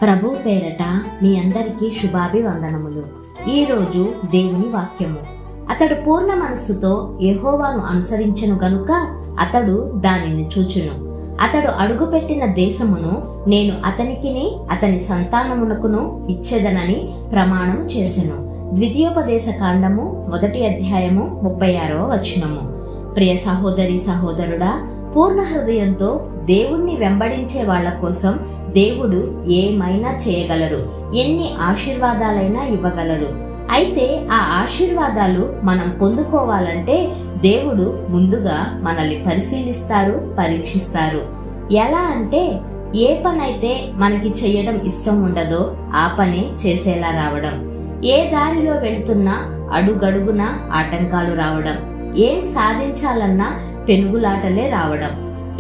ప్రభు పేరట మీ అందరికీ శుభాభివందనములు. ఈరోజు దేవుని వాక్యము. అతడు పూర్ణ మనస్సుతో యెహోవాను అనుసరించెను గనుక అతడు దానిని చూచును. అతడు అడుగుపెట్టిన దేశమును నేను అతనికిని అతని సంతానమునకును ఇచ్చెదనని ప్రమాణము చేసెను. ద్వితీయోపదేశ కాండము 1వ అధ్యాయము 36వ వచనము. ప్రియ సహోదరి సహోదరుడా, పూర్ణ హృదయంతో దేవుణ్ణి వెంబడించే వాళ్ళ కోసం దేవుడు ఏమైనా చేయగలరు, ఎన్ని ఆశీర్వాదాలైనా ఇవ్వగలరు. అయితే ఆ ఆశీర్వాదాలు మనం పొందుకోవాలంటే దేవుడు ముందుగా మనల్ని పరిశీలిస్తారు, పరీక్షిస్తారు. ఎలా అంటే, ఏ పనైతే మనకి చేయడం ఇష్టం ఉండదో ఆ పని చేసేలా రావడం, ఏ దారిలో వెళుతున్నా అడుగడుగునా ఆటంకాలు రావడం, ఏం సాధించాలన్నా పెనుగులాటలే రావడం,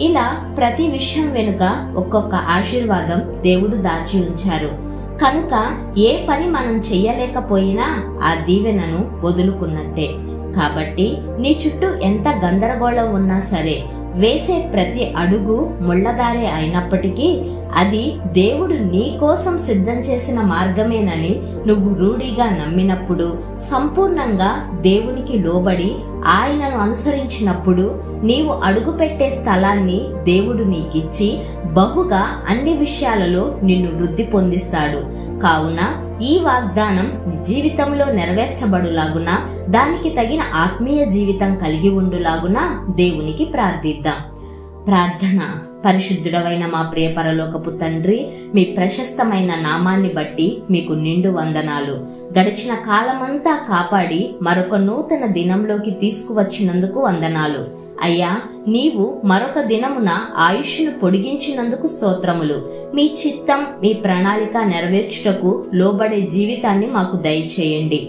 ఇలా ప్రతి విషయం వెనుక ఒక్కొక్క ఆశీర్వాదం దేవుడు దాచి ఉంచారు. కనుక ఏ పని మనం చెయ్యలేకపోయినా ఆ దీవెనను వదులుకున్నట్టే. కాబట్టి నీ చుట్టూ ఎంత గందరగోళం ఉన్నా సరే, వేసే ప్రతి అడుగు ముళ్ళదారే అయినప్పటికీ అది దేవుడు నీ కోసం సిద్ధం చేసిన మార్గమేనని నువ్వు రూఢిగా నమ్మినప్పుడు, సంపూర్ణంగా దేవునికి లోబడి ఆయనను అనుసరించినప్పుడు, నీవు అడుగుపెట్టే స్థలాన్ని దేవుడు నీకిచ్చి బహుగా అన్ని విషయాలలో నిన్ను వృద్ధి పొందిస్తాడు. కావున ఈ వాగ్దానం జీవితంలో నెరవేర్చబడులాగున, దానికి తగిన ఆత్మీయ జీవితం కలిగి ఉండులాగున దేవునికి ప్రార్థిద్దాం. ప్రార్థన. పరిశుద్ధుడవైన మా ప్రియ పరలోకపు తండ్రి, మీ ప్రశస్తమైన నామాన్ని బట్టి మీకు నిండు వందనాలు. గడిచిన కాలమంతా కాపాడి మరొక నూతన దినంలోకి తీసుకువచ్చినందుకు వందనాలు. అయ్యా, నీవు మరొక దినమున ఆయుష్ను పొడిగించినందుకు స్తోత్రములు. మీ చిత్తం, మీ ప్రణాళిక నెరవేర్చుటకు లోబడే జీవితాన్ని మాకు దయచేయండి.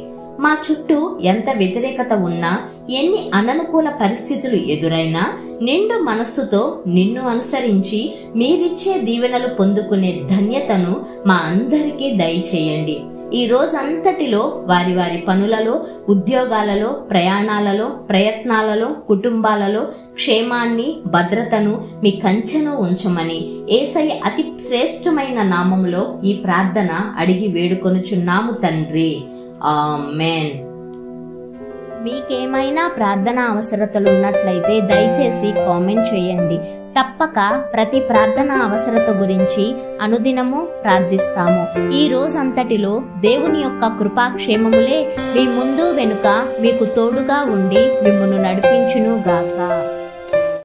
మా చుట్టూ ఎంత వ్యతిరేకత ఉన్నా, ఎన్ని అననుకూల పరిస్థితులు ఎదురైనా, నిండు మనస్సుతో నిన్ను అనుసరించి మీరిచ్చే దీవెనలు పొందుకునే ధన్యతను మా అందరికీ దయచేయండి. ఈ రోజంతటిలో వారి వారి పనులలో, ఉద్యోగాలలో, ప్రయాణాలలో, ప్రయత్నాలలో, కుటుంబాలలో క్షేమాన్ని, భద్రతను మీ కంచెను ఉంచమని యేసయ్య అతి శ్రేష్టమైన నామములో ఈ ప్రార్థన అడిగి వేడుకొనుచున్నాము తండ్రి. ఆమేన్. మీకేమైనా ప్రార్థన అవసరతలు ఉన్నట్లయితే దయచేసి కామెంట్ చేయండి. తప్పక ప్రతి ప్రార్థన అవసరత గురించి అనుదినము ప్రార్థిస్తాము. ఈ రోజంతటిలో దేవుని యొక్క కృపాక్షేమములే మీ ముందు వెనుక మీకు తోడుగా ఉండి మిమ్మును నడిపించును గాక.